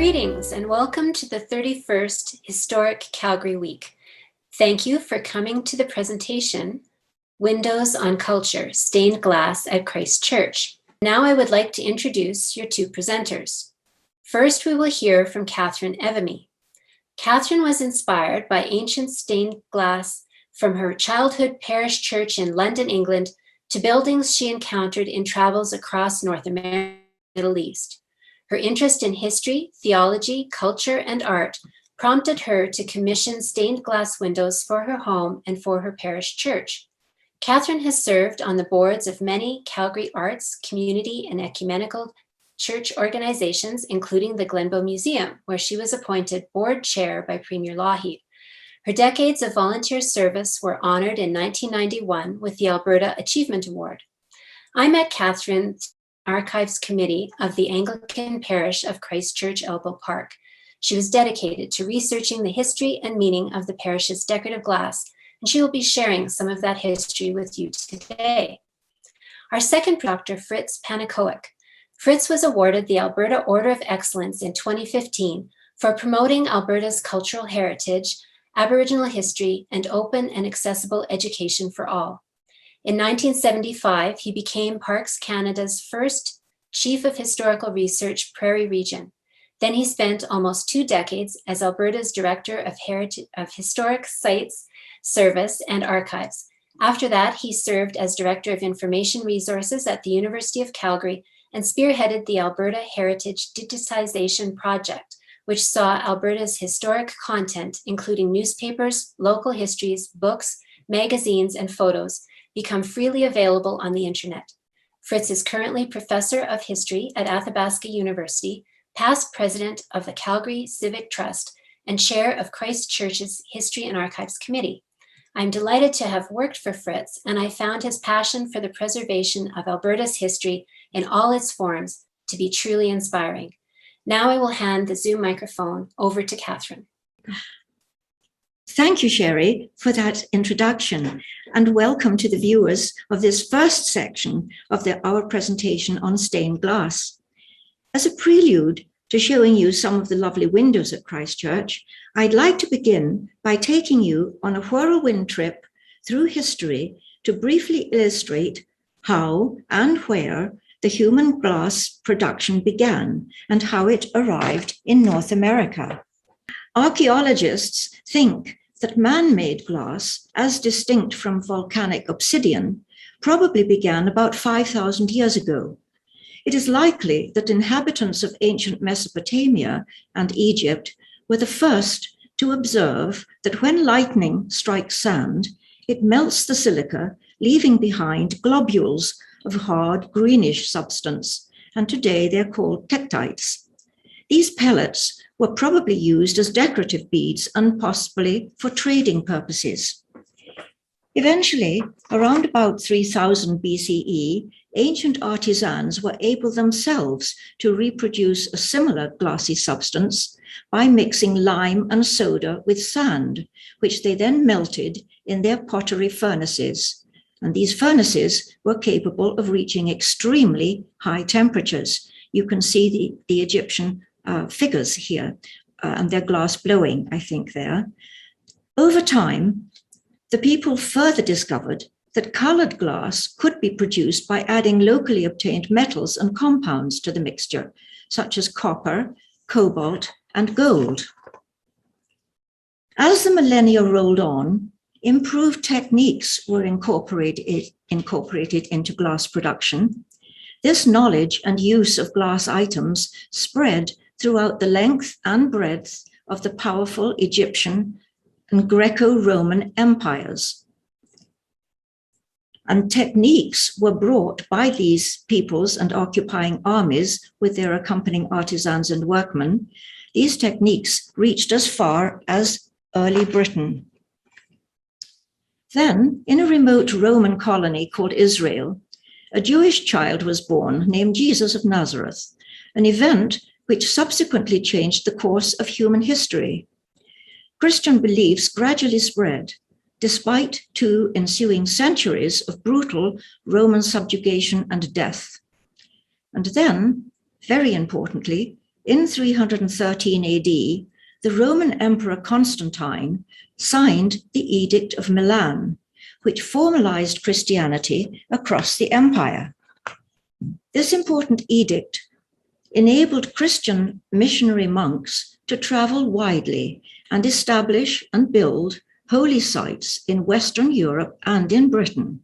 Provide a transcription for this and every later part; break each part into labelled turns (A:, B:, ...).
A: Greetings and welcome to the 31st Historic Calgary Week. Thank you for coming to the presentation, Windows on Culture, Stained Glass at Christ Church. Now I would like to introduce your two presenters. First, we will hear from Catherine Evamy. Catherine was inspired by ancient stained glass from her childhood parish church in London, England, to buildings she encountered in travels across North America and the Middle East. Her interest in history, theology, culture, and art prompted her to commission stained glass windows for her home and for her parish church. Catherine has served on the boards of many Calgary arts, community, and ecumenical church organizations, including the Glenbow Museum, where she was appointed board chair by Premier Lougheed. Her decades of volunteer service were honored in 1991 with the Alberta Achievement Award. I met Catherine Archives Committee of the Anglican Parish of Christ Church, Elbow Park. She was dedicated to researching the history and meaning of the parish's decorative glass, and she will be sharing some of that history with you today. Our second, Dr. Frits Pannekoek. Frits was awarded the Alberta Order of Excellence in 2015 for promoting Alberta's cultural heritage, Aboriginal history, and open and accessible education for all. In 1975, he became Parks Canada's first Chief of Historical Research Prairie Region. Then he spent almost 2 decades as Alberta's Director of Historic Sites, Service, and Archives. After that, he served as Director of Information Resources at the University of Calgary and spearheaded the Alberta Heritage Digitization Project, which saw Alberta's historic content, including newspapers, local histories, books, magazines, and photos, become freely available on the internet. Frits is currently Professor of History at Athabasca University, past President of the Calgary Civic Trust, and Chair of Christ Church's History and Archives Committee. I'm delighted to have worked for Frits, and I found his passion for the preservation of Alberta's history in all its forms to be truly inspiring. Now I will hand the Zoom microphone over to Catherine.
B: Thank you, Sherry, for that introduction, and welcome to the viewers of this first section of our presentation on stained glass. As a prelude to showing you some of the lovely windows at Christ Church, I'd like to begin by taking you on a whirlwind trip through history to briefly illustrate how and where the human glass production began and how it arrived in North America. Archaeologists think that man-made glass, as distinct from volcanic obsidian, probably began about 5,000 years ago. It is likely that inhabitants of ancient Mesopotamia and Egypt were the first to observe that when lightning strikes sand, it melts the silica, leaving behind globules of hard greenish substance, and today they're called tektites. These pellets were probably used as decorative beads and possibly for trading purposes. Eventually, around about 3000 BCE, ancient artisans were able themselves to reproduce a similar glassy substance by mixing lime and soda with sand, which they then melted in their pottery furnaces. And these furnaces were capable of reaching extremely high temperatures. You can see the Egyptian figures here, and their glass blowing, I think, there. Over time, the people further discovered that colored glass could be produced by adding locally obtained metals and compounds to the mixture, such as copper, cobalt, and gold. As the millennia rolled on, improved techniques were incorporated into glass production. This knowledge and use of glass items spread throughout the length and breadth of the powerful Egyptian and Greco-Roman empires. And techniques were brought by these peoples and occupying armies with their accompanying artisans and workmen. These techniques reached as far as early Britain. Then, in a remote Roman colony called Israel, a Jewish child was born named Jesus of Nazareth, an event which subsequently changed the course of human history. Christian beliefs gradually spread, despite 2 ensuing centuries of brutal Roman subjugation and death. And then, very importantly, in 313 AD, the Roman Emperor Constantine signed the Edict of Milan, which formalized Christianity across the empire. This important edict enabled Christian missionary monks to travel widely and establish and build holy sites in Western Europe and in Britain.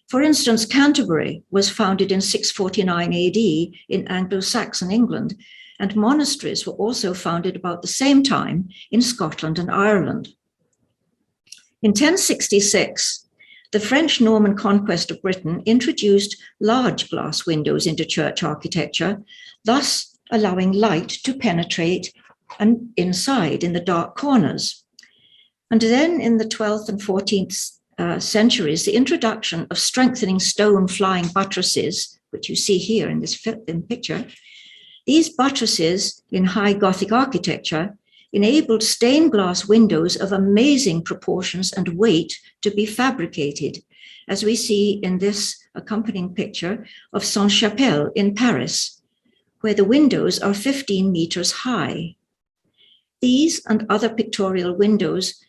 B: For instance, Canterbury was founded in 649 AD in Anglo-Saxon England, and monasteries were also founded about the same time in Scotland and Ireland. In 1066, the French Norman conquest of Britain introduced large glass windows into church architecture, thus allowing light to penetrate and inside in the dark corners. And then in the 12th and 14th centuries, the introduction of strengthening stone flying buttresses, which you see here in this picture, these buttresses in high Gothic architecture enabled stained glass windows of amazing proportions and weight to be fabricated, as we see in this accompanying picture of Sainte-Chapelle in Paris, where the windows are 15 meters high. These and other pictorial windows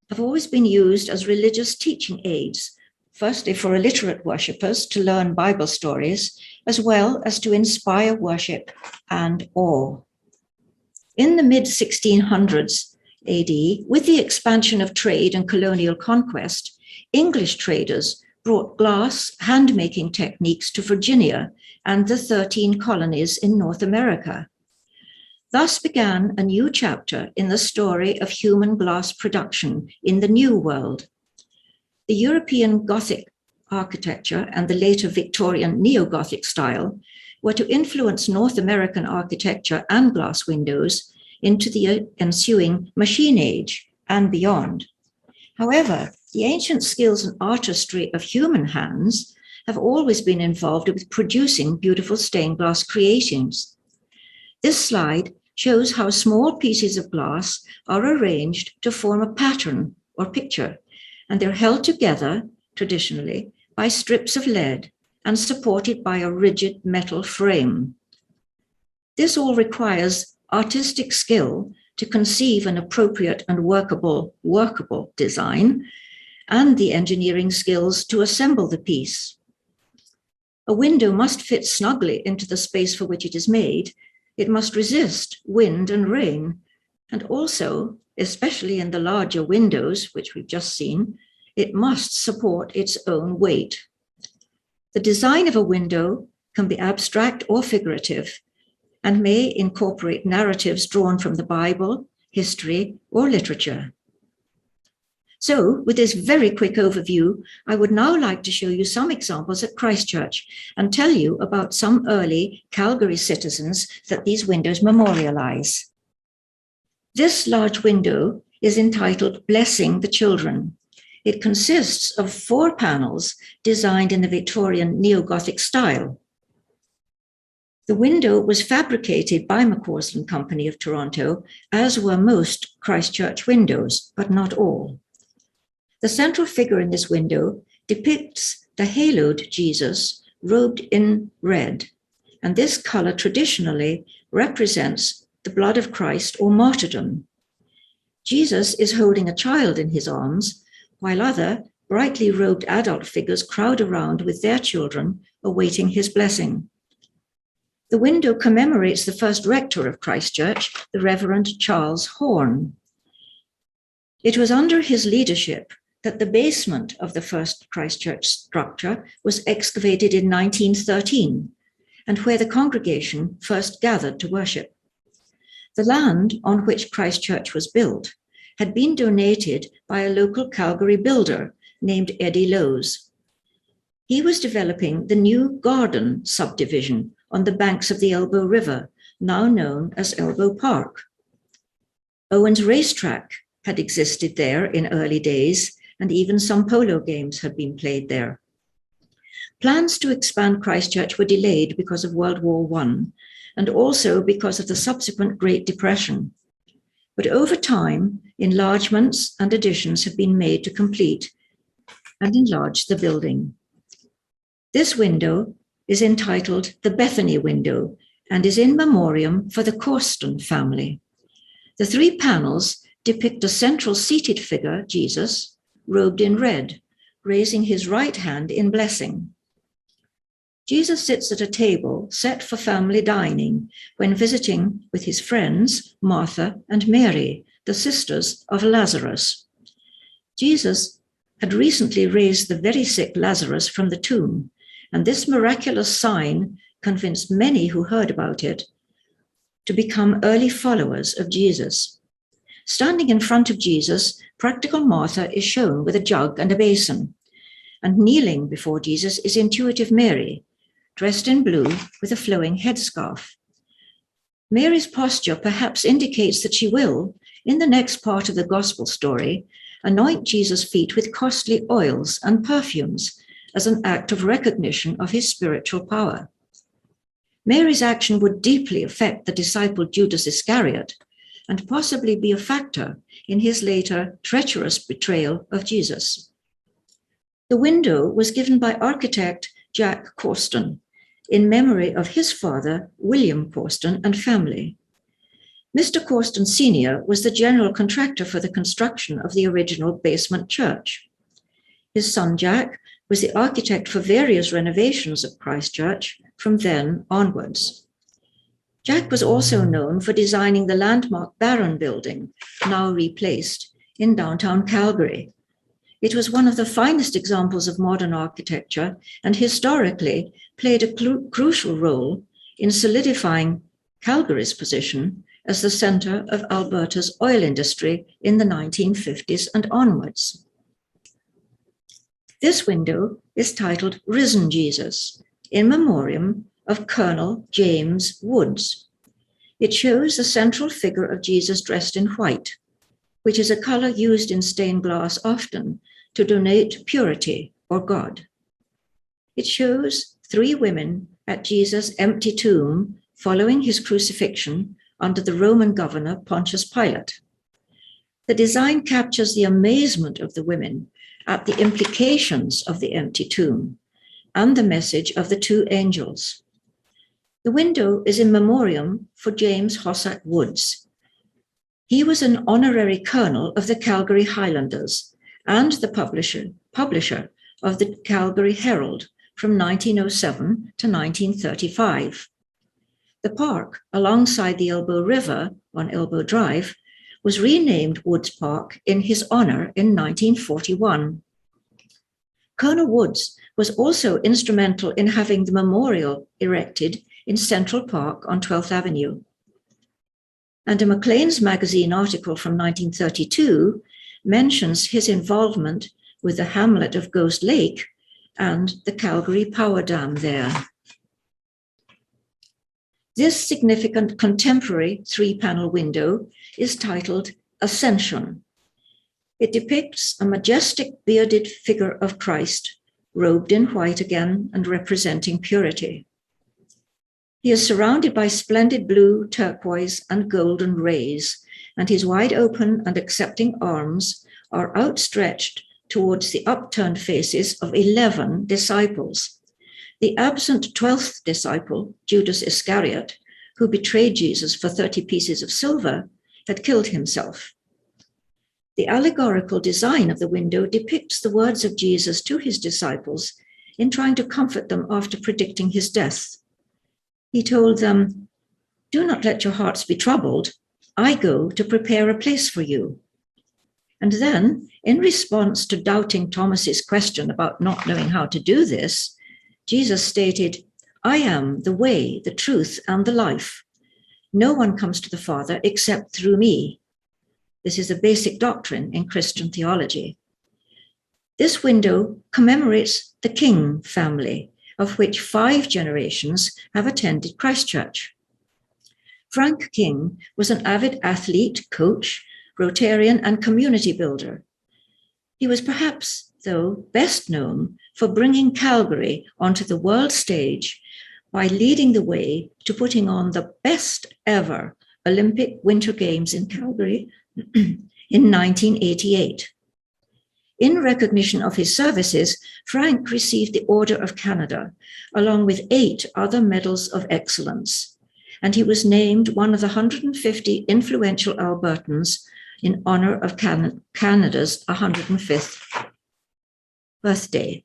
B: have always been used as religious teaching aids, firstly for illiterate worshippers to learn Bible stories, as well as to inspire worship and awe. In the mid-1600s AD, with the expansion of trade and colonial conquest, English traders brought glass hand-making techniques to Virginia and the 13 colonies in North America. Thus began a new chapter in the story of human glass production in the New World. The European Gothic architecture and the later Victorian Neo-Gothic style were to influence North American architecture and glass windows into the ensuing machine age and beyond. However, the ancient skills and artistry of human hands have always been involved with producing beautiful stained glass creations. This slide shows how small pieces of glass are arranged to form a pattern or picture, and they're held together, traditionally, by strips of lead and supported by a rigid metal frame. This all requires artistic skill to conceive an appropriate and workable design, and the engineering skills to assemble the piece. A window must fit snugly into the space for which it is made. It must resist wind and rain, and also, especially in the larger windows, which we've just seen, it must support its own weight. The design of a window can be abstract or figurative, and may incorporate narratives drawn from the Bible, history, or literature. So, with this very quick overview, I would now like to show you some examples at Christchurch and tell you about some early Calgary citizens that these windows memorialize. This large window is entitled Blessing the Children. It consists of 4 panels designed in the Victorian Neo-Gothic style. The window was fabricated by McCausland Company of Toronto, as were most Christchurch windows, but not all. The central figure in this window depicts the haloed Jesus robed in red, and this color traditionally represents the blood of Christ or martyrdom. Jesus is holding a child in his arms, while other brightly robed adult figures crowd around with their children, awaiting his blessing. The window commemorates the first rector of Christchurch, the Reverend Charles Horn. It was under his leadership that the basement of the first Christchurch structure was excavated in 1913, and where the congregation first gathered to worship. The land on which Christchurch was built had been donated by a local Calgary builder named Eddie Lowes. He was developing the new Garden subdivision on the banks of the Elbow River, now known as Elbow Park. Owen's Racetrack had existed there in early days, and even some polo games had been played there. Plans to expand Christchurch were delayed because of World War I, and also because of the subsequent Great Depression. But over time, enlargements and additions have been made to complete and enlarge the building. This window is entitled the Bethany window, and is in memoriam for the McCausland family. The three panels depict a central seated figure, Jesus, robed in red, raising his right hand in blessing. Jesus sits at a table set for family dining when visiting with his friends, Martha and Mary, the sisters of Lazarus. Jesus had recently raised the very sick Lazarus from the tomb, and this miraculous sign convinced many who heard about it to become early followers of Jesus. Standing in front of Jesus, practical Martha is shown with a jug and a basin, and kneeling before Jesus is intuitive Mary, dressed in blue with a flowing headscarf. Mary's posture perhaps indicates that she will, in the next part of the gospel story, anoint Jesus' feet with costly oils and perfumes as an act of recognition of his spiritual power. Mary's action would deeply affect the disciple Judas Iscariot and possibly be a factor in his later treacherous betrayal of Jesus. The window was given by architect Jack Causton in memory of his father, William Causton, and family. Mr. Causton Sr. was the general contractor for the construction of the original basement church. His son Jack was the architect for various renovations of Christ Church from then onwards. Jack was also known for designing the landmark Barron Building, now replaced, in downtown Calgary. It was one of the finest examples of modern architecture and historically played a crucial role in solidifying Calgary's position as the center of Alberta's oil industry in the 1950s and onwards. This window is titled Risen Jesus, in memoriam of Colonel James Woods. It shows the central figure of Jesus dressed in white, which is a color used in stained glass often to denote purity or God. It shows three women at Jesus' empty tomb following his crucifixion under the Roman governor Pontius Pilate. The design captures the amazement of the women at the implications of the empty tomb and the message of the two angels. The window is in memoriam for James Hossack Woods. He was an honorary colonel of the Calgary Highlanders and the publisher of the Calgary Herald from 1907 to 1935. The park alongside the Elbow River on Elbow Drive was renamed Woods Park in his honor in 1941. Colonel Woods was also instrumental in having the memorial erected in Central Park on 12th Avenue. And a Maclean's magazine article from 1932 mentions his involvement with the hamlet of Ghost Lake and the Calgary Power Dam there. This significant contemporary three-panel window is titled Ascension. It depicts a majestic bearded figure of Christ, robed in white again and representing purity. He is surrounded by splendid blue, turquoise, and golden rays, and his wide open and accepting arms are outstretched towards the upturned faces of 11 disciples. The absent 12th disciple, Judas Iscariot, who betrayed Jesus for 30 pieces of silver, had killed himself. The allegorical design of the window depicts the words of Jesus to his disciples in trying to comfort them after predicting his death. He told them, "Do not let your hearts be troubled. I go to prepare a place for you." And then, in response to doubting Thomas's question about not knowing how to do this, Jesus stated, "I am the way, the truth, and the life. No one comes to the Father except through me." This is a basic doctrine in Christian theology. This window commemorates the King family, of which 5 generations have attended Christ Church. Frank King was an avid athlete, coach, Rotarian, and community builder. He was perhaps, though, best known for bringing Calgary onto the world stage by leading the way to putting on the best ever Olympic Winter Games in Calgary in 1988. In recognition of his services, Frank received the Order of Canada, along with 8 other medals of excellence. and he was named one of the 150 influential Albertans in honor of Canada's 105th birthday.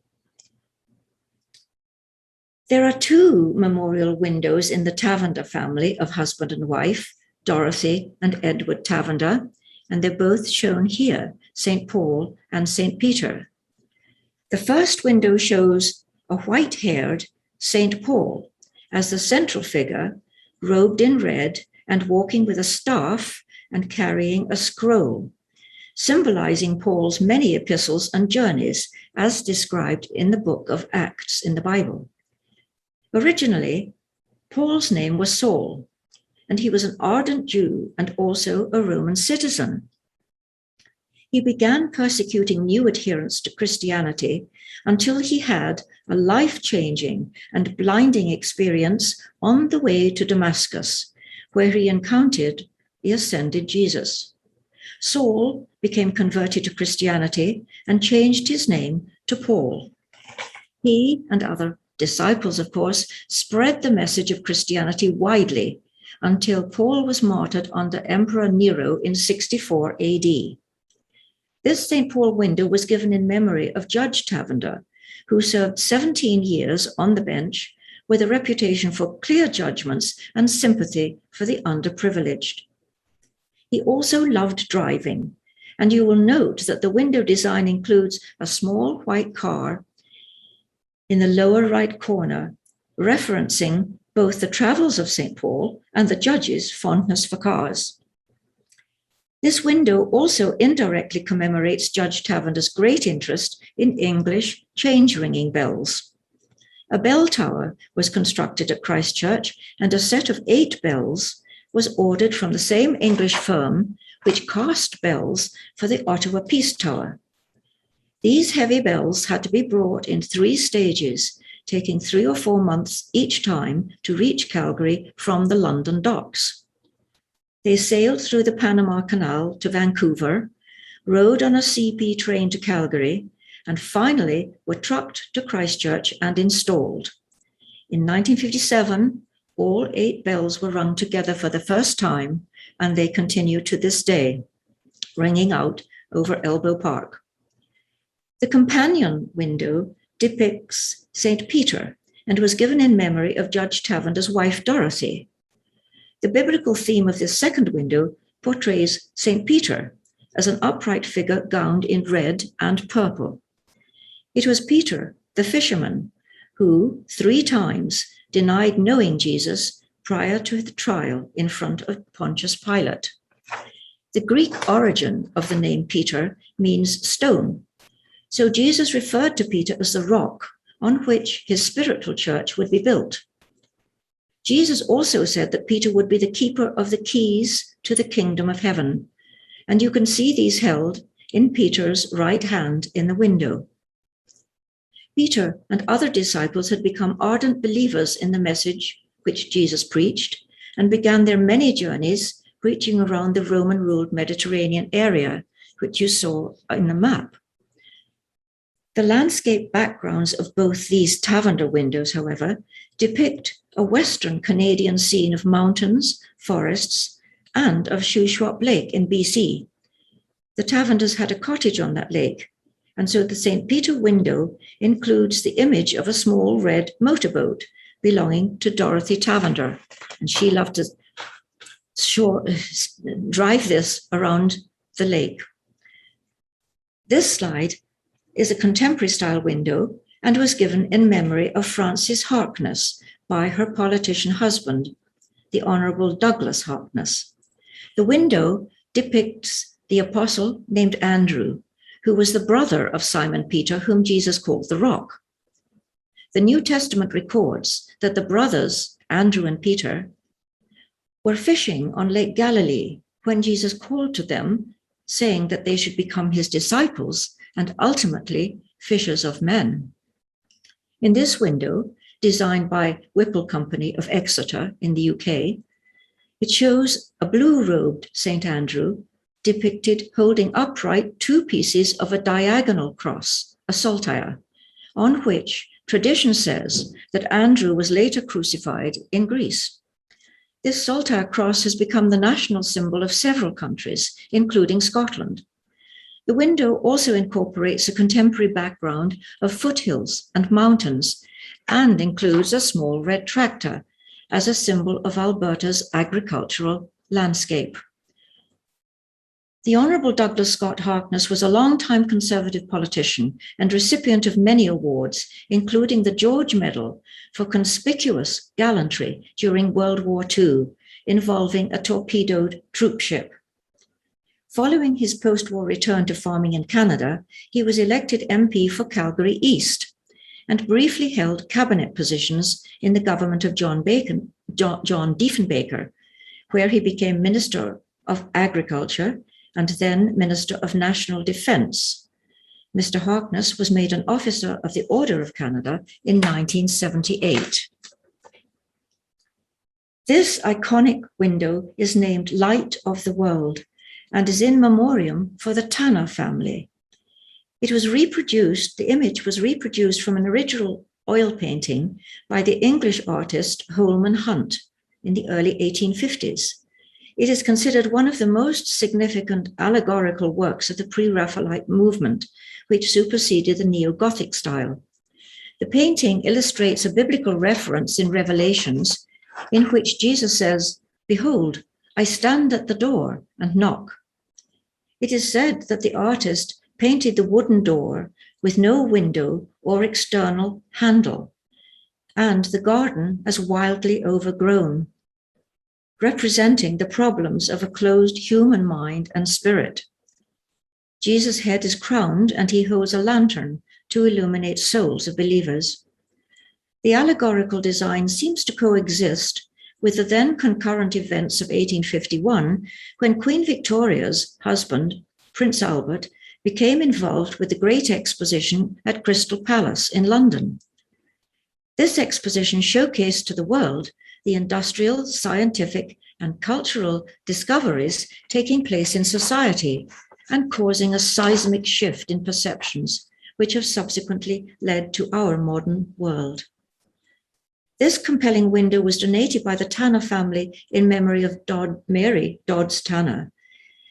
B: There are two memorial windows in the Tavender family of husband and wife, Dorothy and Edward Tavender, and they're both shown here, St. Paul and St. Peter. The first window shows a white-haired St. Paul as the central figure, robed in red and walking with a staff and carrying a scroll, symbolizing Paul's many epistles and journeys as described in the book of Acts in the Bible. Originally, Paul's name was Saul, and he was an ardent Jew and also a Roman citizen. He began persecuting new adherents to Christianity until he had a life-changing and blinding experience on the way to Damascus, where he encountered the ascended Jesus. Saul became converted to Christianity and changed his name to Paul. He and other disciples, of course, spread the message of Christianity widely until Paul was martyred under Emperor Nero in 64 AD. This St. Paul window was given in memory of Judge Tavender, who served 17 years on the bench with a reputation for clear judgments and sympathy for the underprivileged. He also loved driving, and you will note that the window design includes a small white car in the lower right corner, referencing both the travels of St. Paul and the judge's fondness for cars. This window also indirectly commemorates Judge Tavender's great interest in English change-ringing bells. A bell tower was constructed at Christ Church, and a set of 8 bells was ordered from the same English firm which cast bells for the Ottawa Peace Tower. These heavy bells had to be brought in 3 stages, taking 3 or 4 months each time to reach Calgary from the London docks. They sailed through the Panama Canal to Vancouver, rode on a CP train to Calgary, and finally were trucked to Christchurch and installed. In 1957, all 8 bells were rung together for the first time, and they continue to this day, ringing out over Elbow Park. The companion window depicts St. Peter and was given in memory of Judge Tavender's wife, Dorothy. The biblical theme of this second window portrays St. Peter as an upright figure gowned in red and purple. It was Peter, the fisherman, who 3 times denied knowing Jesus prior to the trial in front of Pontius Pilate. The Greek origin of the name Peter means stone. So Jesus referred to Peter as the rock on which his spiritual church would be built. Jesus also said that Peter would be the keeper of the keys to the kingdom of heaven, and you can see these held in Peter's right hand in the window. Peter and other disciples had become ardent believers in the message which Jesus preached and began their many journeys preaching around the Roman-ruled Mediterranean area, which you saw in the map. The landscape backgrounds of both these Tavender windows, however, depict a Western Canadian scene of mountains, forests, and of Shuswap Lake in BC. The Tavenders had a cottage on that lake, and so the St. Peter window includes the image of a small red motorboat belonging to Dorothy Tavender, and she loved to drive this around the lake. This slide is a contemporary style window and was given in memory of Frances Harkness by her politician husband, the Honourable Douglas Harkness. The window depicts the apostle named Andrew, who was the brother of Simon Peter, whom Jesus called the Rock. The New Testament records that the brothers, Andrew and Peter, were fishing on Lake Galilee when Jesus called to them, saying that they should become his disciples and ultimately fishers of men. In this window, designed by Whipple Company of Exeter in the UK, it shows a blue-robed St. Andrew depicted holding upright 2 pieces of a diagonal cross, a saltire, on which tradition says that Andrew was later crucified in Greece. This saltire cross has become the national symbol of several countries, including Scotland. The window also incorporates a contemporary background of foothills and mountains and includes a small red tractor as a symbol of Alberta's agricultural landscape. The Honourable Douglas Scott Harkness was a long-time Conservative politician and recipient of many awards, including the George Medal for conspicuous gallantry during World War II, involving a torpedoed troopship. Following his post-war return to farming in Canada, he was elected MP for Calgary East and briefly held cabinet positions in the government of John Diefenbaker, where he became Minister of Agriculture and then Minister of National Defence. Mr. Harkness was made an Officer of the Order of Canada in 1978. This iconic window is named Light of the World and is in memoriam for the Tanner family. It was reproduced, the image was reproduced from an original oil painting by the English artist Holman Hunt in the early 1850s. It is considered one of the most significant allegorical works of the pre-Raphaelite movement, which superseded the neo-Gothic style. The painting illustrates a biblical reference in Revelations in which Jesus says, "Behold, I stand at the door and knock." It is said that the artist painted the wooden door with no window or external handle, and the garden as wildly overgrown, representing the problems of a closed human mind and spirit. Jesus' head is crowned and he holds a lantern to illuminate souls of believers. The allegorical design seems to coexist with the then concurrent events of 1851, when Queen Victoria's husband, Prince Albert, became involved with the Great Exposition at Crystal Palace in London. This exposition showcased to the world the industrial, scientific, and cultural discoveries taking place in society and causing a seismic shift in perceptions, which have subsequently led to our modern world. This compelling window was donated by the Tanner family in memory of Mary Dodds Tanner.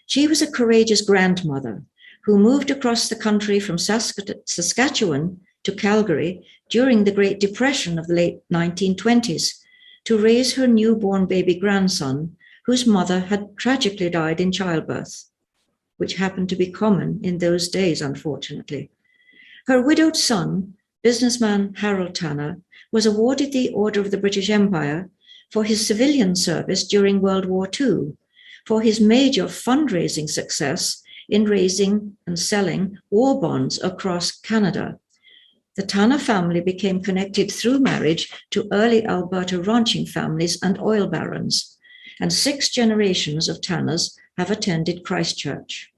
B: She was a courageous grandmother who moved across the country from Saskatchewan to Calgary during the Great Depression of the late 1920s to raise her newborn baby grandson, whose mother had tragically died in childbirth, which happened to be common in those days, unfortunately. Her widowed son, businessman Harold Tanner, was awarded the Order of the British Empire for his civilian service during World War II, for his major fundraising success in raising and selling war bonds across Canada. The Tanner family became connected through marriage to early Alberta ranching families and oil barons, and 6 generations of Tanners have attended Christchurch.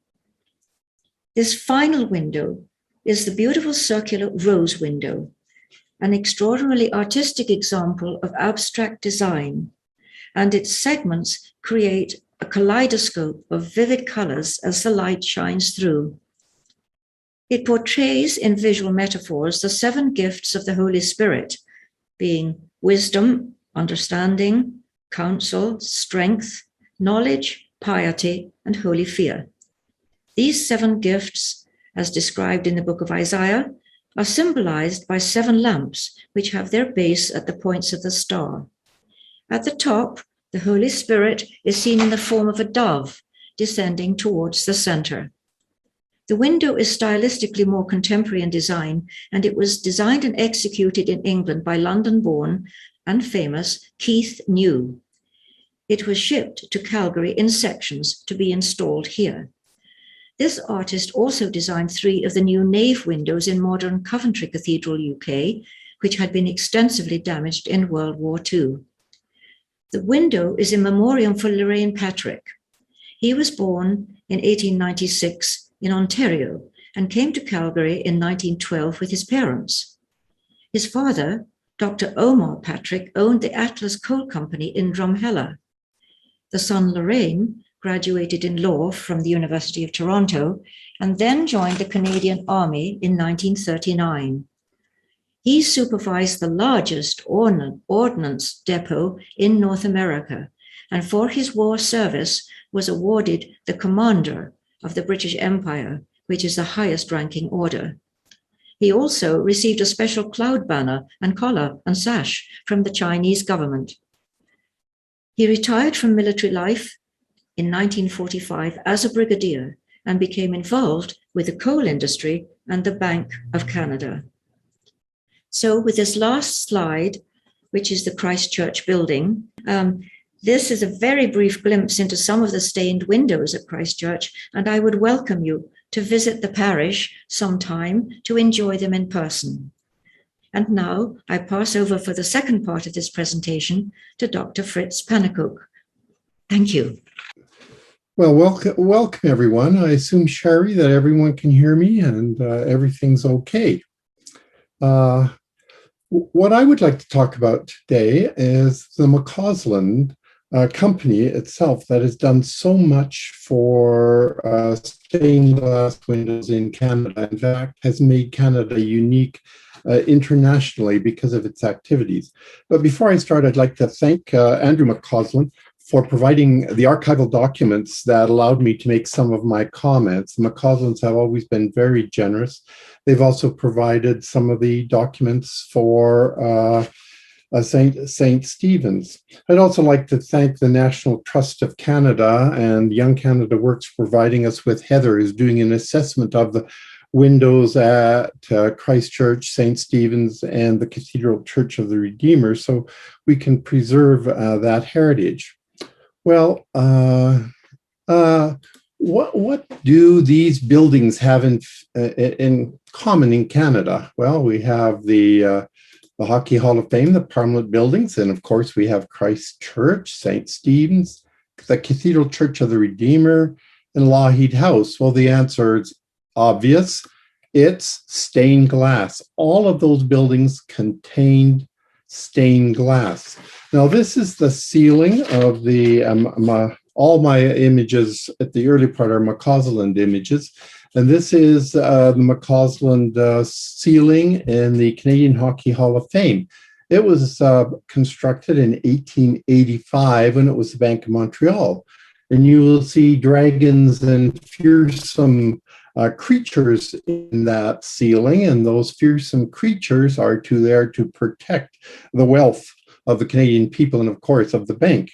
B: This final window is the beautiful circular rose window, an extraordinarily artistic example of abstract design, and its segments create a kaleidoscope of vivid colors as the light shines through. It portrays in visual metaphors the 7 gifts of the Holy Spirit, being wisdom, understanding, counsel, strength, knowledge, piety, and holy fear. These 7 gifts, as described in the book of Isaiah, are symbolized by 7 lamps, which have their base at the points of the star. At the top, the Holy Spirit is seen in the form of a dove descending towards the center. The window is stylistically more contemporary in design, and it was designed and executed in England by London-born and famous Keith New. It was shipped to Calgary in sections to be installed here. This artist also designed 3 of the new nave windows in modern Coventry Cathedral, UK, which had been extensively damaged in World War II. The window is in memoriam for Lorraine Patrick. He was born in 1896 in Ontario and came to Calgary in 1912 with his parents. His father, Dr. Omar Patrick, owned the Atlas Coal Company in Drumheller. The son, Lorraine, graduated in law from the University of Toronto and then joined the Canadian Army in 1939. He supervised the largest ordnance depot in North America and for his war service was awarded the Commander of the British Empire, which is the highest ranking order. He also received a special cloud banner and collar and sash from the Chinese government. He retired from military life in 1945 as a brigadier and became involved with the coal industry and the Bank of Canada. So with this last slide, which is the Christchurch building, this is a very brief glimpse into some of the stained windows at Christchurch, and I would welcome you to visit the parish sometime to enjoy them in person. And now I pass over for the second part of this presentation to Dr. Frits Pannekoek. Thank you.
C: Well, welcome everyone. I assume, Sherry, that everyone can hear me and everything's okay. What I would like to talk about today is the McCausland Company itself that has done so much for stained glass windows in Canada. In fact, has made Canada unique internationally because of its activities. But before I start, I'd like to thank Andrew McCausland for providing the archival documents that allowed me to make some of my comments. The McCauslands have always been very generous. They've also provided some of the documents for St. Stephen's. I'd also like to thank the National Trust of Canada and Young Canada Works for providing us with Heather, who's doing an assessment of the windows at Christchurch, St. Stephen's, and the Cathedral Church of the Redeemer, so we can preserve that heritage. Well, what do these buildings have in common in Canada? Well, we have the Hockey Hall of Fame, the Parliament buildings, and of course we have Christchurch, St. Stephen's, the Cathedral Church of the Redeemer, and Lougheed House. Well, the answer is obvious. It's stained glass. All of those buildings contained stained glass. Now, this is the ceiling of the, all my images at the early part are McCausland images. And this is the McCausland ceiling in the Canadian Hockey Hall of Fame. It was constructed in 1885 when it was the Bank of Montreal. And you will see dragons and fearsome creatures in that ceiling, and those fearsome creatures are there to protect the wealth of the Canadian people and, of course, of the bank.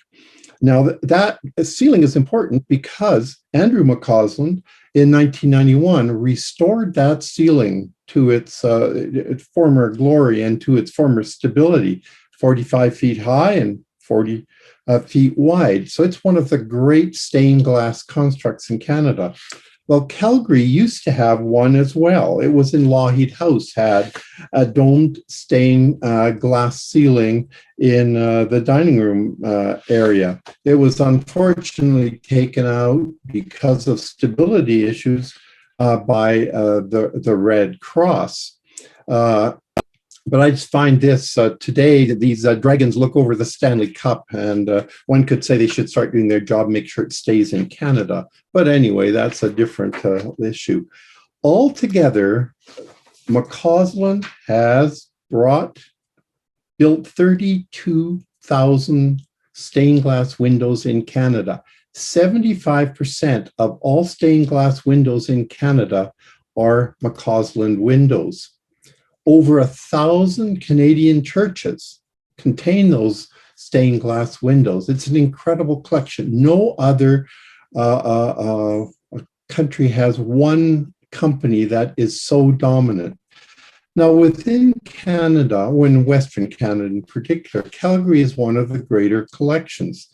C: Now, that ceiling is important because Andrew McCausland in 1991 restored that ceiling to its former glory and to its former stability, 45 feet high and 40 feet wide. So it's one of the great stained glass constructs in Canada. Well, Calgary used to have one as well. It was in Lougheed House, had a domed stained glass ceiling in the dining room area. It was unfortunately taken out because of stability issues by the Red Cross. But I just find this today, that these dragons look over the Stanley Cup, and one could say they should start doing their job, make sure it stays in Canada. But anyway, that's a different issue. Altogether, McCausland has built 32,000 stained glass windows in Canada. 75% of all stained glass windows in Canada are McCausland windows. Over 1,000 Canadian churches contain those stained glass windows. It's an incredible collection. No other country has one company that is so dominant. Now, within Canada, in Western Canada in particular, Calgary is one of the greater collections,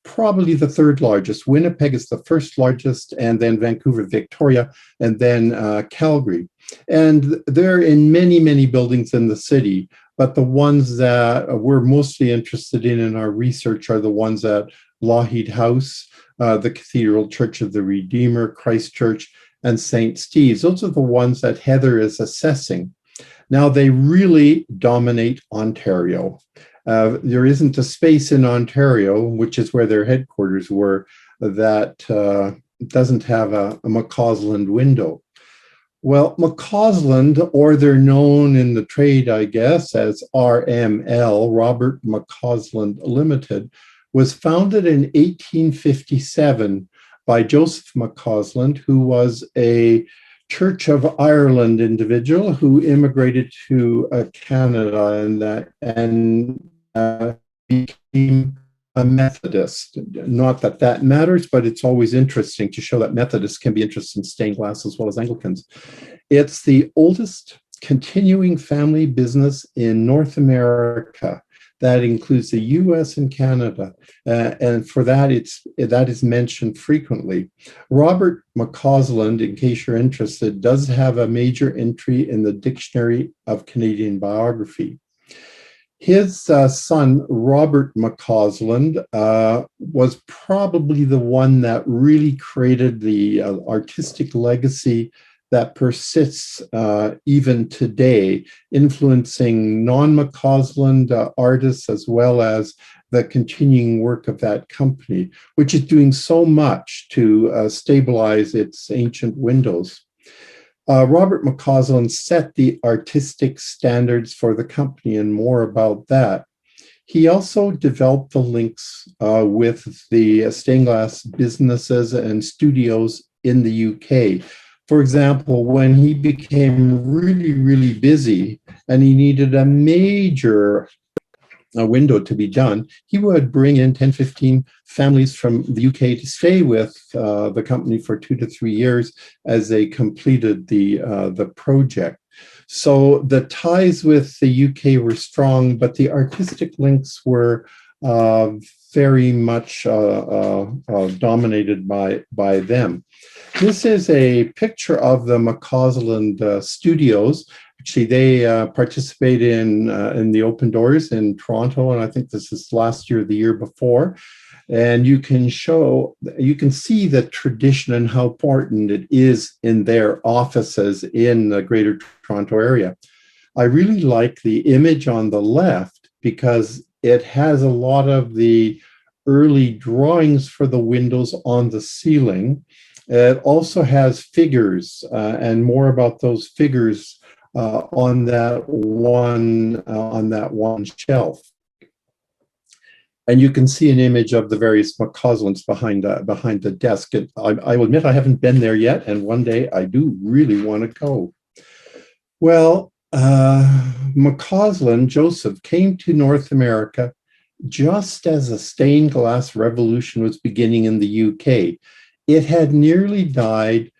C: probably the third largest. Winnipeg is the first largest, and then Vancouver, Victoria, and then Calgary. And they're in many, many buildings in the city, but the ones that we're mostly interested in our research are the ones at Lougheed House, the Cathedral Church of the Redeemer, Christchurch, and St. Steve's. Those are the ones that Heather is assessing. Now, they really dominate Ontario. There isn't a space in Ontario, which is where their headquarters were, that doesn't have a McCausland window. Well, McCausland, or they're known in the trade, I guess, as RML, Robert McCausland Ltd., was founded in 1857 by Joseph McCausland, who was a Church of Ireland individual who immigrated to Canada and became a Methodist. Not that that matters, but it's always interesting to show that Methodists can be interested in stained glass as well as Anglicans. It's the oldest continuing family business in North America. That includes the US and Canada. And for that, that is mentioned frequently. Robert McCausland, in case you're interested, does have a major entry in the Dictionary of Canadian Biography. His son, Robert McCausland, was probably the one that really created the artistic legacy that persists even today, influencing non-McCausland artists as well as the continuing work of that company, which is doing so much to stabilize its ancient windows. Robert McCausland set the artistic standards for the company, and more about that. He also developed the links with the stained glass businesses and studios in the UK. For example, when he became really, really busy and he needed a major window to be done, he would bring in 10, 15 families from the UK to stay with the company for 2 to 3 years as they completed the project. So the ties with the UK were strong, but the artistic links were very much dominated by them. This is a picture of the McCausland studios. Actually, they participate in the Open Doors in Toronto, and I think this is last year or the year before. And you can see the tradition and how important it is in their offices in the Greater Toronto area. I really like the image on the left because it has a lot of the early drawings for the windows on the ceiling. It also has figures and more about those figures on that one shelf. And you can see an image of the various McCauslands behind the desk. And I will admit I haven't been there yet, and one day I do really want to go. Well, McCausland Joseph came to North America just as the stained glass revolution was beginning in the UK. It had nearly died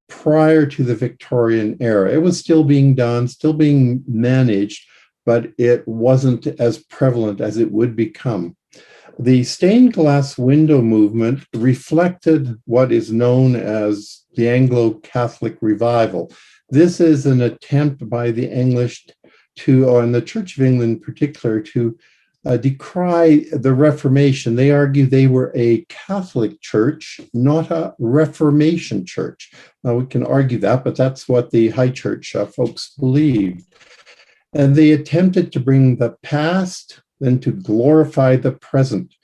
C: prior to the Victorian era. It was still being done, still being managed, but it wasn't as prevalent as it would become. The stained glass window movement reflected what is known as the Anglo-Catholic revival. This is an attempt by the English and the Church of England in particular, to decry the Reformation. They argue they were a Catholic church, not a Reformation church. Now, we can argue that, but that's what the high church folks believed. And they attempted to bring the past and to glorify the present.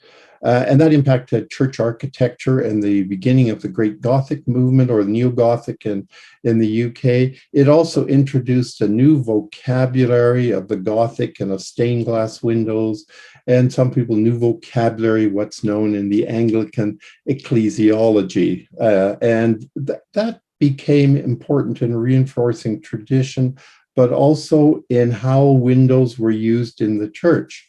C: And that impacted church architecture and the beginning of the Great Gothic movement, or the Neo-Gothic in the UK. It also introduced a new vocabulary of the Gothic and of stained glass windows, and some people new vocabulary, what's known in the Anglican ecclesiology. And that became important in reinforcing tradition, but also in how windows were used in the church.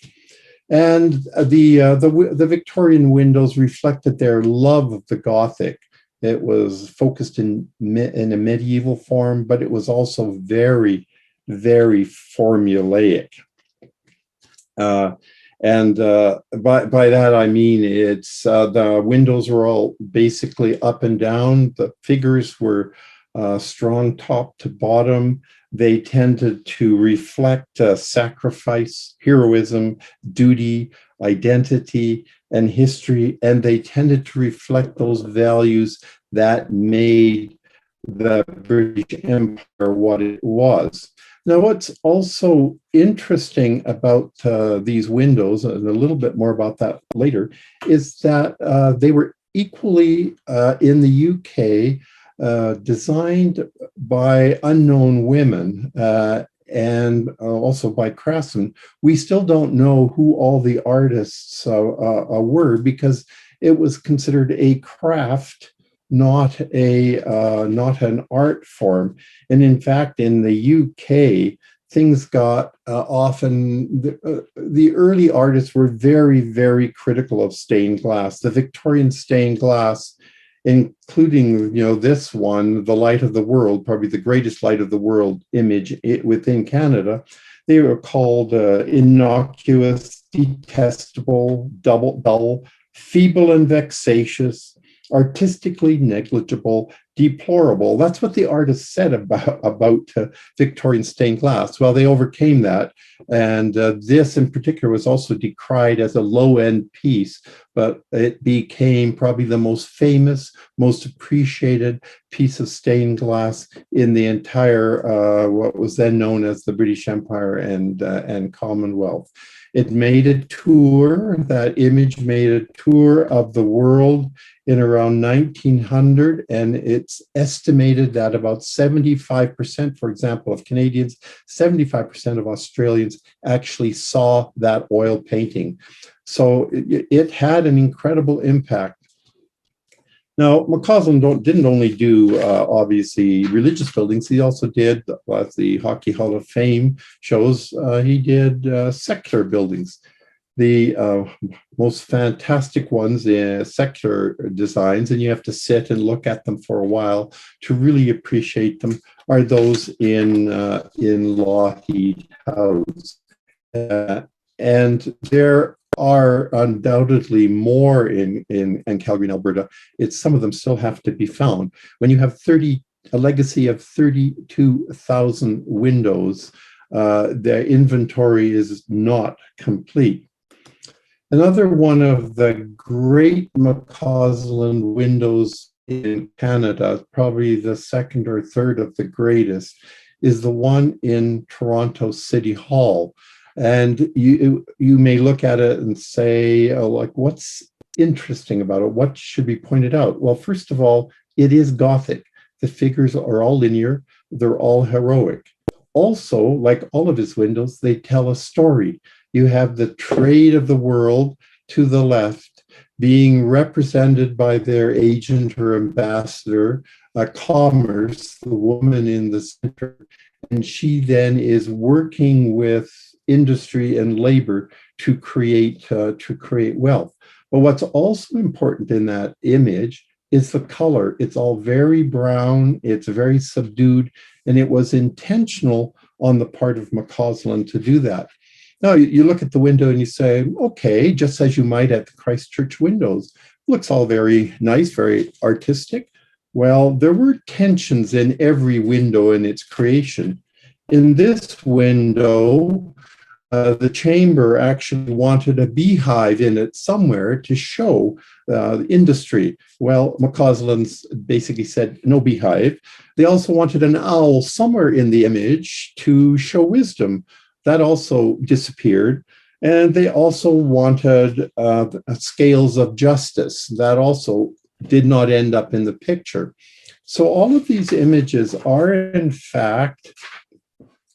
C: And the Victorian windows reflected their love of the Gothic. It was focused in a medieval form, but it was also very, very formulaic. And by that I mean it's the windows were all basically up and down. The figures were strong top to bottom. They tended to reflect sacrifice, heroism, duty, identity, and history, and they tended to reflect those values that made the British Empire what it was. Now, what's also interesting about these windows, and a little bit more about that later, is that they were equally in the UK designed by unknown women also by craftsmen. We still don't know who all the artists were, because it was considered a craft, not an art form. And in fact, in the UK, things got the early artists were very, very critical of stained glass. The Victorian stained glass, including this one, the Light of the World, probably the greatest Light of the World image within Canada, they were called innocuous, detestable, dull, feeble and vexatious, artistically negligible, deplorable. That's what the artist said about Victorian stained glass. Well, they overcame that. And this in particular was also decried as a low-end piece, but it became probably the most famous, most appreciated piece of stained glass in the entire, what was then known as the British Empire and Commonwealth. It made a tour, that image made a tour of the world in around 1900, and it's estimated that about 75%, for example, of Canadians, 75% of Australians actually saw that oil painting. So it had an incredible impact. Now, McCausland didn't only do, obviously, religious buildings. He also did, as the Hockey Hall of Fame shows, he did secular buildings. The most fantastic ones, secular designs, and you have to sit and look at them for a while to really appreciate them, are those in Lougheed House. And there are undoubtedly more in Calgary and Alberta. Some of them still have to be found. When you have a legacy of 32,000 windows, the inventory is not complete. Another one of the great McCausland windows in Canada, probably the second or third of the greatest, is the one in Toronto City Hall. And you may look at it and say, what's interesting about it? What should be pointed out? Well, first of all, it is Gothic. The figures are all linear. They're all heroic. Also, like all of his windows, they tell a story. You have the trade of the world to the left being represented by their agent or ambassador, commerce, the woman in the center, and she then is working with industry and labor to create wealth. But what's also important in that image is the color. It's all very brown, it's very subdued, and it was intentional on the part of McCausland to do that. Now, you look at the window and you say, okay, just as you might at the Christchurch windows, looks all very nice, very artistic. Well, there were tensions in every window in its creation. In this window, the chamber actually wanted a beehive in it somewhere to show the industry. Well, McCausland's basically said no beehive. They also wanted an owl somewhere in the image to show wisdom. That also disappeared. And they also wanted scales of justice. That also did not end up in the picture. So all of these images are, in fact,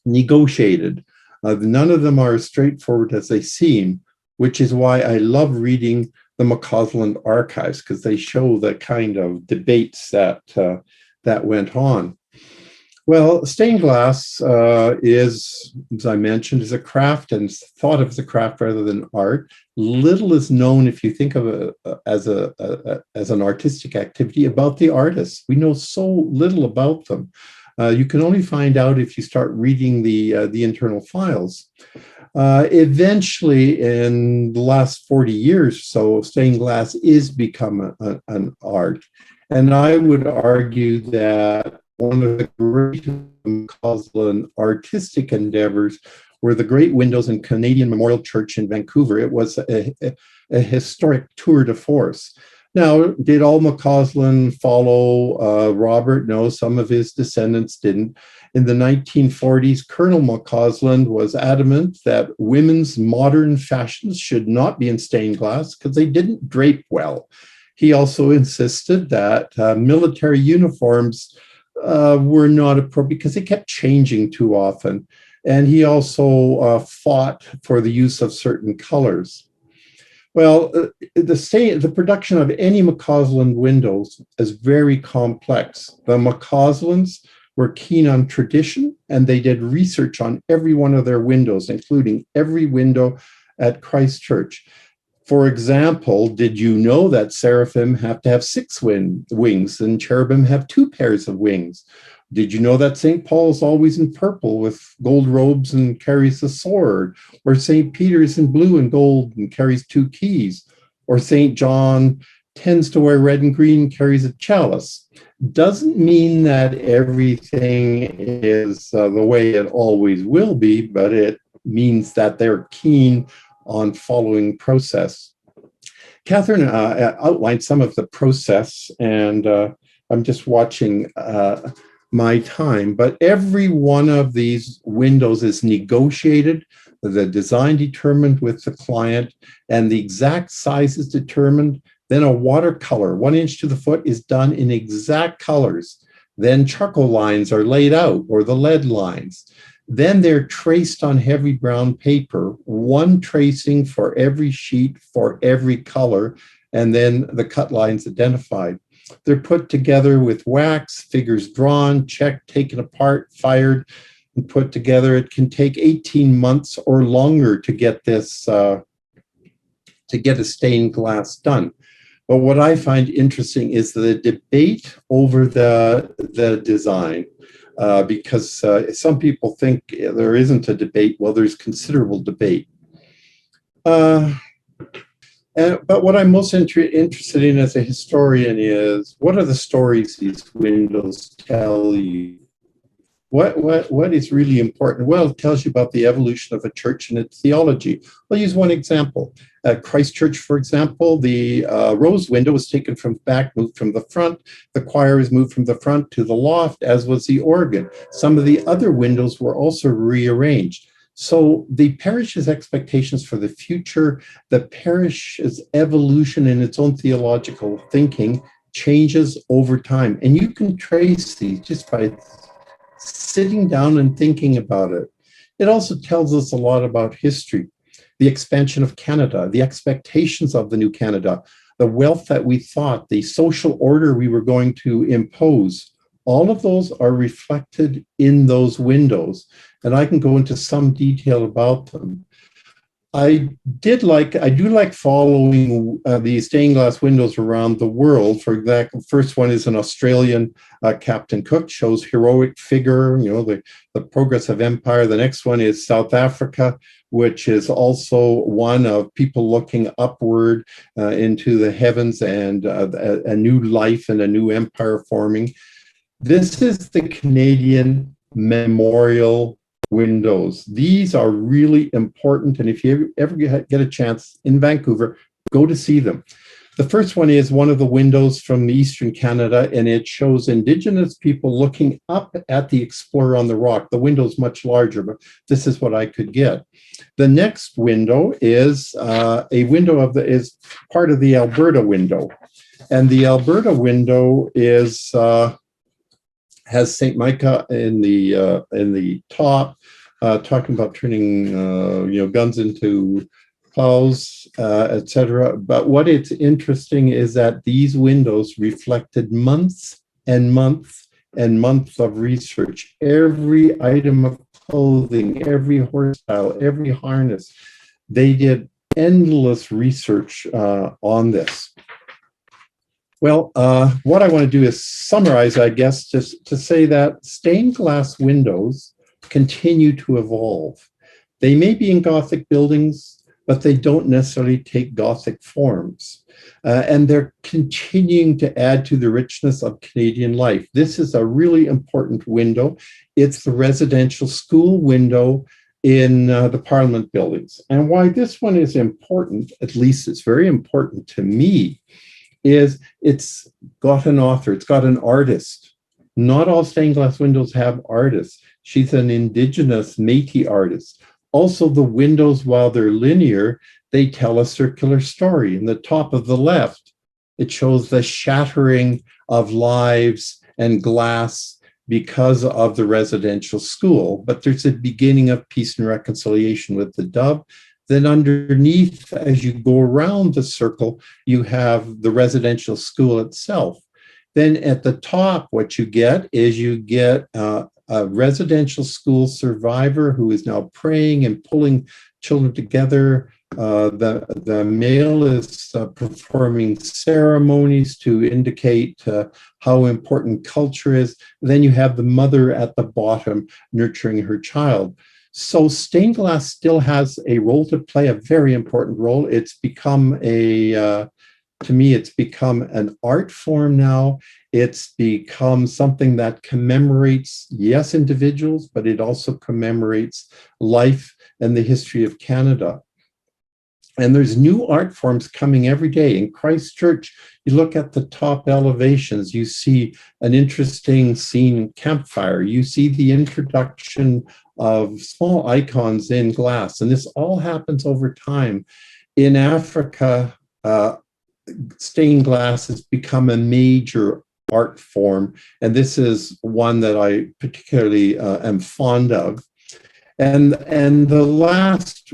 C: negotiated. None of them are as straightforward as they seem, which is why I love reading the McCausland archives, because they show the kind of debates that went on. Well, stained glass is, as I mentioned, is a craft, and thought of as a craft rather than art. Little is known, if you think of it as an artistic activity, about the artists. We know so little about them. You can only find out if you start reading the internal files. Eventually, in the last 40 years, so stained glass is become an art. And I would argue that one of the great McCausland artistic endeavors were the great windows in Canadian Memorial Church in Vancouver. It was a historic tour de force. Now, did all McCausland follow Robert? No, some of his descendants didn't. In the 1940s, Colonel McCausland was adamant that women's modern fashions should not be in stained glass because they didn't drape well. He also insisted that military uniforms were not appropriate because they kept changing too often. And he also fought for the use of certain colors. Well, the production of any McCausland windows is very complex. The McCauslands were keen on tradition, and they did research on every one of their windows, including every window at Christ Church. For example, did you know that seraphim have to have 6 wings and cherubim have 2 pairs of wings? Did you know that St. Paul is always in purple with gold robes and carries a sword? Or St. Peter is in blue and gold and carries 2 keys? Or St. John tends to wear red and green and carries a chalice? Doesn't mean that everything is the way it always will be, but it means that they're keen on following process. Catherine outlined some of the process, and I'm just watching my time, but every one of these windows is negotiated, the design determined with the client, and the exact size is determined. Then a watercolor, 1 inch to the foot, is done in exact colors. Then charcoal lines are laid out, or the lead lines. Then they're traced on heavy brown paper, 1 tracing for every sheet for every color, and then the cut lines identified. They're put together with wax, figures drawn, checked, taken apart, fired, and put together. It can take 18 months or longer to get this, to get a stained glass done. But what I find interesting is the debate over the design, because some people think there isn't a debate. Well, there's considerable debate. But what I'm most interested in as a historian is, what are the stories these windows tell you? What is really important? Well, it tells you about the evolution of a church and its theology. I'll use one example. At Christ Church, for example, the rose window was taken from the back, moved from the front. The choir was moved from the front to the loft, as was the organ. Some of the other windows were also rearranged. So the parish's expectations for the future, the parish's evolution in its own theological thinking changes over time. And you can trace these just by sitting down and thinking about it. It also tells us a lot about history, the expansion of Canada, the expectations of the new Canada, the wealth that we thought, the social order we were going to impose. All of those are reflected in those windows, and I can go into some detail about them. I do like following these stained glass windows around the world. For example, the first one is an Australian Captain Cook, shows heroic figure, the progress of empire. The next one is South Africa, which is also one of people looking upward into the heavens and a new life and a new empire forming. This is the Canadian memorial windows. These are really important, and if you ever get a chance in Vancouver, go to see them. The first one is one of the windows from Eastern Canada, and it shows Indigenous people looking up at the explorer on the rock. The window's much larger, but this is what I could get. The next window is a window is part of the Alberta window, and the Alberta window is has St. Micah in the top, talking about turning guns into plows, etc. But what it's interesting is that these windows reflected months and months and months of research. Every item of clothing, every horse style, every harness, they did endless research on this. Well, what I want to do is summarize, I guess, just to say that stained glass windows continue to evolve. They may be in Gothic buildings, but they don't necessarily take Gothic forms. And they're continuing to add to the richness of Canadian life. This is a really important window. It's the residential school window in the Parliament buildings. And why this one is important, at least it's very important to me, is it's got an author, it's got an artist. Not all stained glass windows have artists. She's an Indigenous Métis artist. Also, the windows, while they're linear, they tell a circular story. In the top of the left, it shows the shattering of lives and glass because of the residential school, but there's a beginning of peace and reconciliation with the dove. Then underneath, as you go around the circle, you have the residential school itself. Then at the top, what you get is a residential school survivor who is now praying and pulling children together. The male is performing ceremonies to indicate how important culture is. Then you have the mother at the bottom nurturing her child. So stained glass still has a role to play, a very important role. It's become to me, it's become an art form now. It's become something that commemorates, yes, individuals, but it also commemorates life and the history of Canada. And there's new art forms coming every day. In Christchurch, you look at the top elevations, you see an interesting scene campfire. You see the introduction of small icons in glass. And this all happens over time. In Africa, stained glass has become a major art form. And this is one that I particularly am fond of. And the last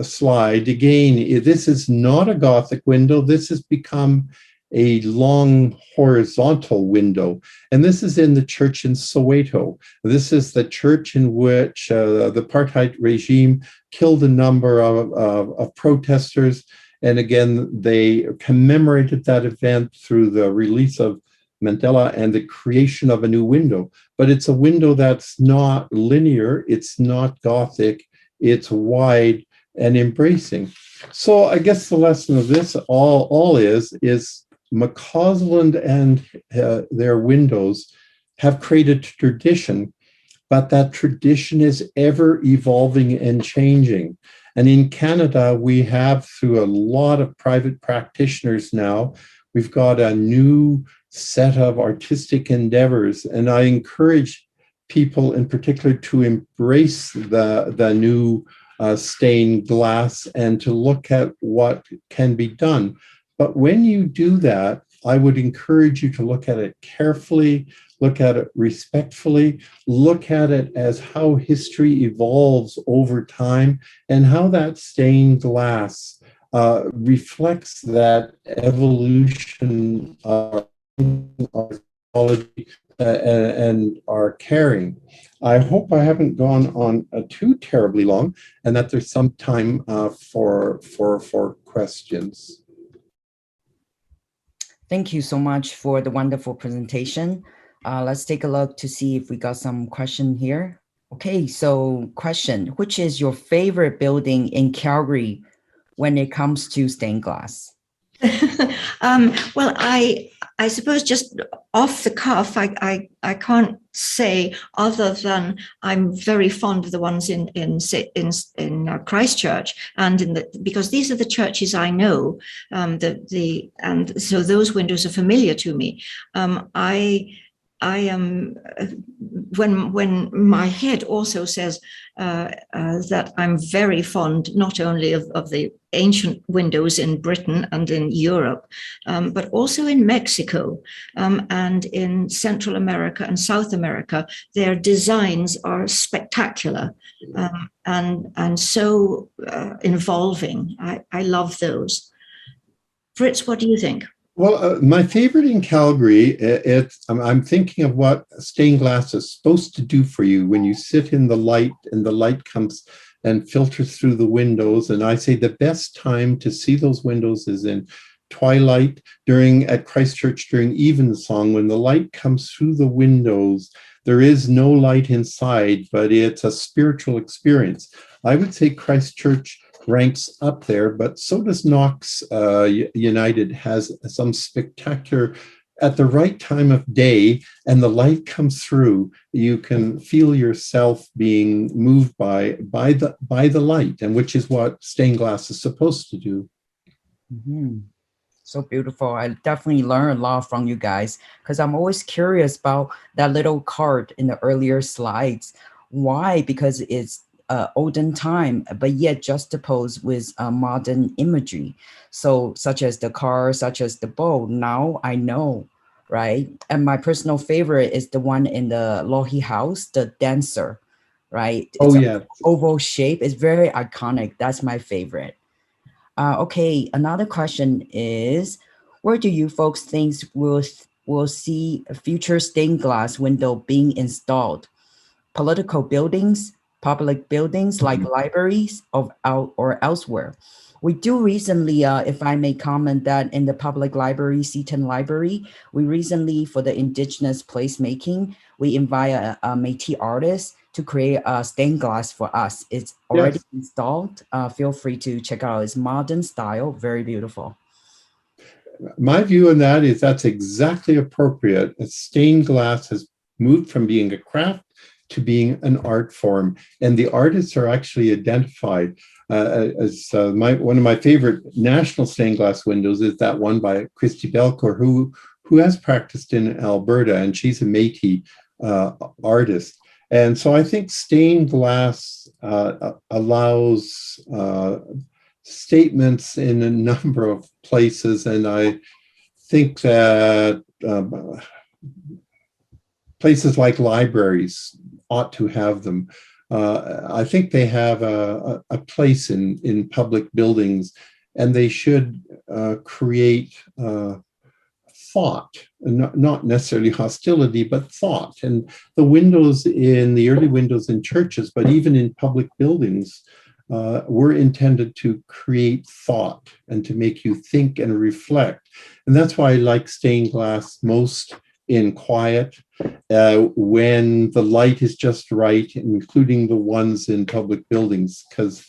C: slide, again, this is not a Gothic window. This has become a long horizontal window. And this is in the church in Soweto. This is the church in which the apartheid regime killed a number of protesters. And again, they commemorated that event through the release of Mandela and the creation of a new window. But it's a window that's not linear, it's not Gothic, it's wide and embracing. So I guess the lesson of this all is McCausland and their windows have created tradition, but that tradition is ever evolving and changing. And in Canada, we have, through a lot of private practitioners now, we've got a new set of artistic endeavors. And I encourage people in particular to embrace the new stained glass and to look at what can be done. But when you do that, I would encourage you to look at it carefully, look at it respectfully, look at it as how history evolves over time and how that stained glass reflects that evolution of our technology and our caring. I hope I haven't gone on too terribly long and that there's some time for questions.
D: Thank you so much for the wonderful presentation. Let's take a look to see if we got some question here. Okay, so question, which is your favorite building in Calgary when it comes to stained glass?
B: Well, I suppose just off the cuff, I can't say other than I'm very fond of the ones in Christchurch and because these are the churches I know, and so those windows are familiar to me. I am when my head also says that I'm very fond not only of the ancient windows in Britain and in Europe, but also in Mexico and in Central America and South America. Their designs are spectacular and so involving. I love those. Fritz, what do you think?
C: Well, my favorite in Calgary, I'm thinking of what stained glass is supposed to do for you when you sit in the light and the light comes and filters through the windows. And I say the best time to see those windows is in twilight at Christchurch during evensong, when the light comes through the windows. There is no light inside, but it's a spiritual experience. I would say Christchurch ranks up there, but so does Knox United, has some spectacular, at the right time of day and the light comes through, you can feel yourself being moved by the light, and which is what stained glass is supposed to do.
D: Mm-hmm. So beautiful. I definitely learned a lot from you guys because I'm always curious about that little card in the earlier slides. Why? Because it's olden time, but yet juxtaposed with modern imagery. So such as the car, such as the boat. Now I know right? And my personal favorite is the one in the Lohi House, the dancer, right?
C: Oh,
D: It's an
C: yeah.
D: oval shape. It's very iconic. That's my favorite. Okay, another question is, where do you folks think will see a future stained glass window being installed? Political buildings, public buildings like libraries or elsewhere. We do recently, if I may comment, that in the public library, Seton Library, we recently, for the indigenous placemaking, we invite a Métis artist to create a stained glass for us. It's already
C: Yes.
D: installed. Feel free to check out. It's modern style, very beautiful.
C: My view on that is that's exactly appropriate. Stained glass has moved from being a craft to being an art form, and the artists are actually identified. One of my favorite national stained glass windows is that one by Christy Belcourt, who has practiced in Alberta, and she's a Métis artist. And so I think stained glass allows statements in a number of places, and I think that places like libraries ought to have them. I think they have a place in public buildings, and they should create thought, not necessarily hostility, but thought. And the windows the early windows in churches, but even in public buildings, were intended to create thought and to make you think and reflect. And that's why I like stained glass most in quiet, when the light is just right, including the ones in public buildings, because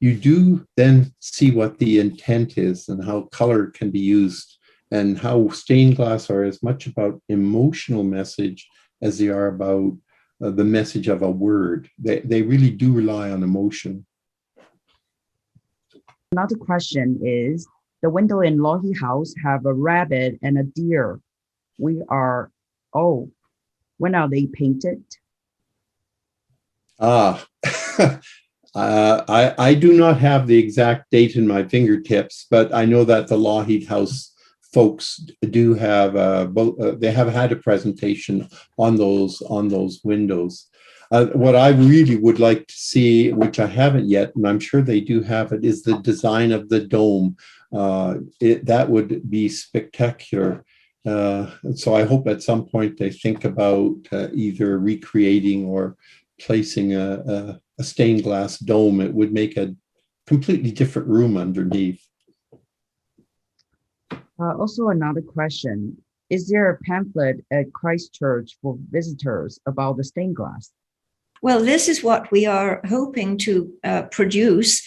C: you do then see what the intent is and how color can be used, and how stained glass are as much about emotional message as they are about the message of a word. They really do rely on emotion.
D: Another question is, the window in Lohi House have a rabbit and a deer. When are they painted?
C: I do not have the exact date in my fingertips, but I know that the Lougheed House folks do have they have had a presentation on those
E: windows.
C: What I really would like to see, which I haven't yet, and I'm sure they do have it, is the design of the dome. That would be spectacular. So I hope at some point they think about either recreating or placing a stained glass dome. It would make a completely different room underneath.
D: Also, another question. Is there a pamphlet at Christchurch for visitors about the stained glass?
B: Well, this is what we are hoping to produce.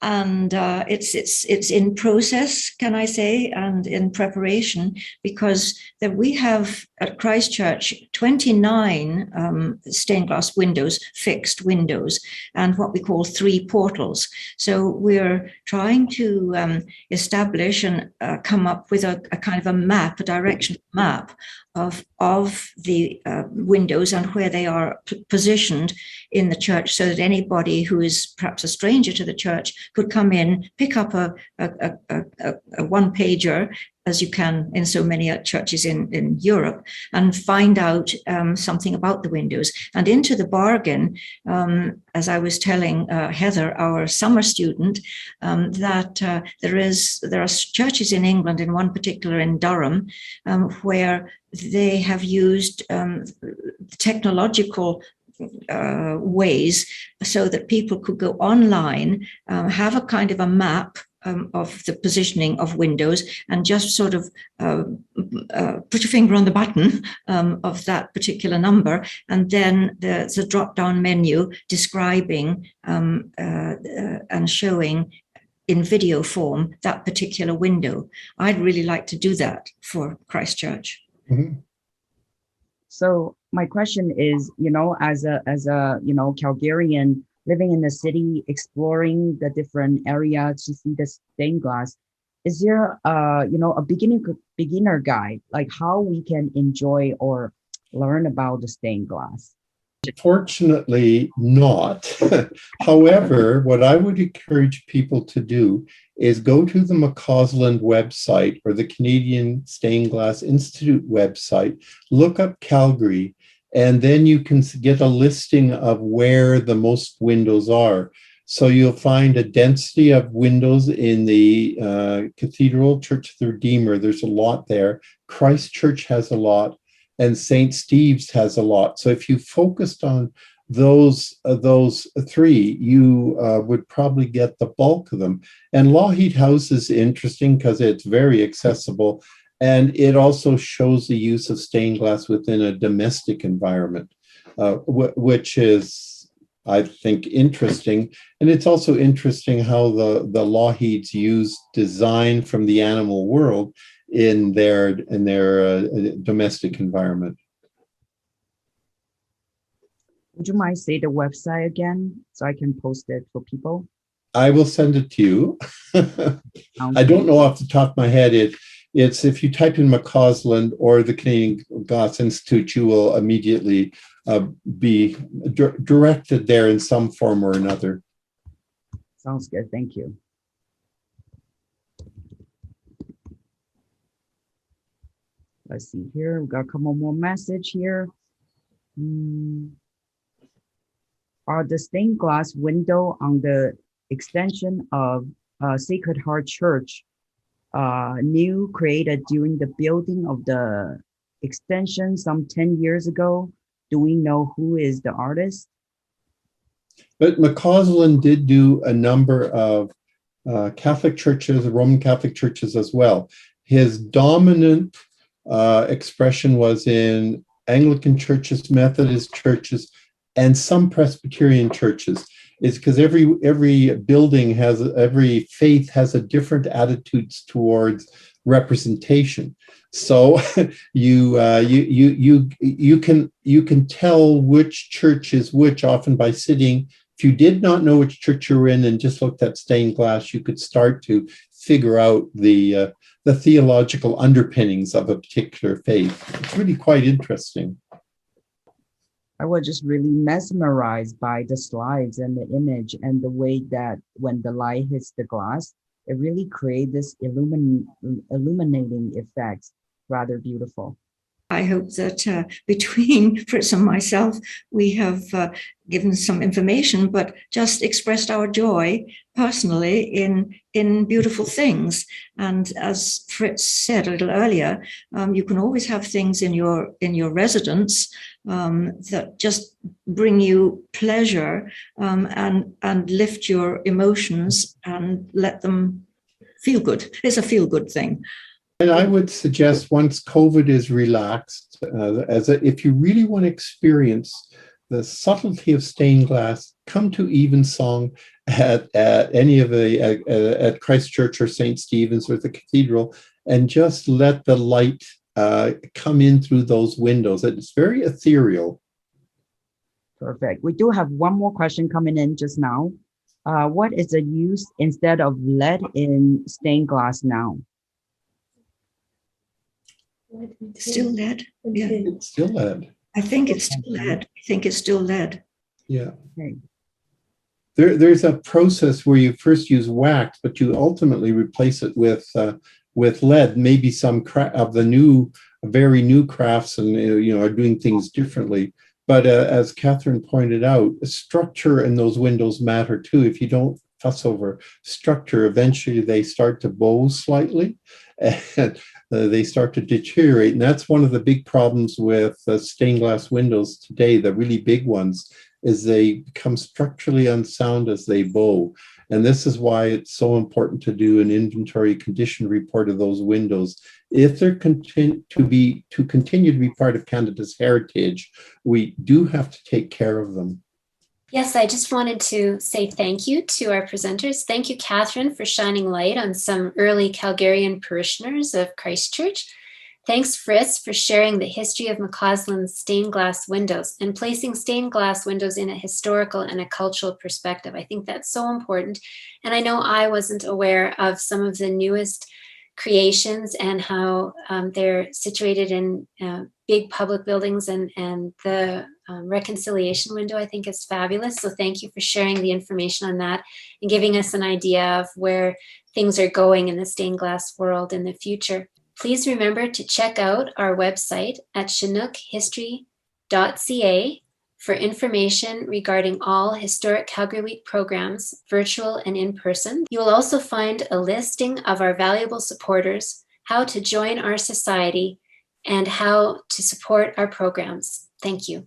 B: And it's in process, can I say, and in preparation, because that we have at Christchurch 29 stained glass windows, fixed windows, and what we call 3 portals. So we're trying to establish and come up with a kind of a map, a direction map of the windows and where they are positioned in the church, so that anybody who is perhaps a stranger to the church could come in, pick up a one-pager, as you can in so many churches in Europe, and find out something about the windows. And into the bargain, as I was telling Heather, our summer student, that there are churches in England, in one particular in Durham, where they have used technological ways so that people could go online, have a kind of a map of the positioning of windows, and just sort of put your finger on the button of that particular number, and then there's a drop-down menu describing and showing in video form that particular window. I'd really like to do that for Christchurch.
C: Mm-hmm.
D: So my question is, as a Calgarian living in the city, exploring the different areas to see the stained glass, is there a beginner guide, like how we can enjoy or learn about the stained glass?
C: Fortunately not. However, what I would encourage people to do is go to the McCausland website or the Canadian Stained Glass Institute website, look up Calgary, and then you can get a listing of where the most windows are. So you'll find a density of windows in the Cathedral, Church of the Redeemer. There's a lot there. Christ Church has a lot, and St. Steve's has a lot. So if you focused on those three, you would probably get the bulk of them. And Lougheed House is interesting because it's very accessible, and it also shows the use of stained glass within a domestic environment, which is, I think, interesting. And it's also interesting how the Lougheeds use design from the animal world in their domestic environment.
D: Would you mind say the website again so I can post it for people?
C: I will send it to you. I don't know off the top of my head. It's if you type in McCausland or the Canadian Glass Institute, you will immediately be directed there in some form or another.
D: Sounds good. Thank you. Let's see here. We've got a couple more message here. Are the stained glass window on the extension of Sacred Heart Church new created during the building of the extension some 10 years ago? Do we know who is the artist?
C: But McCausland did do a number of Catholic churches, Roman Catholic churches as well. His dominant expression was in Anglican churches, Methodist churches, and some Presbyterian churches. It's because every building has, every faith has a different attitudes towards representation. So you can tell which church is which often by sitting. If you did not know which church you're in and just looked at stained glass, you could start to figure out the theological underpinnings of a particular faith. It's really quite interesting.
D: I was just really mesmerized by the slides and the image and the way that when the light hits the glass, it really creates this illuminating effect. Rather beautiful.
B: I hope that between Frits and myself, we have given some information, but just expressed our joy personally in beautiful things. And as Frits said a little earlier, you can always have things in your residence that just bring you pleasure and lift your emotions and let them feel good. It's a feel-good thing.
C: And I would suggest once COVID is relaxed, if you really want to experience the subtlety of stained glass, come to Evensong at any of the at Christ Church or St. Stephen's or the Cathedral, and just let the light come in through those windows. It's very ethereal.
D: Perfect. We do have one more question coming in just now. What is the use instead of lead in stained glass now?
B: Still lead. Yeah.
C: It's still lead.
B: I think it's still lead. I think it's still lead.
C: Yeah.
D: Okay.
C: There's a process where you first use wax, but you ultimately replace it with lead. Maybe some of the very new crafts and are doing things differently. But as Catherine pointed out, structure in those windows matter too. If you don't fuss over structure, eventually they start to bow slightly and they start to deteriorate. And that's one of the big problems with stained glass windows today, the really big ones, is they become structurally unsound as they bow. And this is why it's so important to do an inventory condition report of those windows. If they're continue to be part of Canada's heritage, we do have to take care of them.
A: Yes, I just wanted to say thank you to our presenters. Thank you, Catherine, for shining light on some early Calgarian parishioners of Christ Church. Thanks, Frits, for sharing the history of McCausland's stained glass windows and placing stained glass windows in a historical and a cultural perspective. I think that's so important. And I know I wasn't aware of some of the newest creations and how they're situated in big public buildings and the reconciliation window, I think, is fabulous. So thank you for sharing the information on that and giving us an idea of where things are going in the stained glass world in the future. Please remember to check out our website at chinookhistory.ca for information regarding all Historic Calgary Week programs, virtual and in person. You will also find a listing of our valuable supporters, how to join our society, and how to support our programs. Thank you.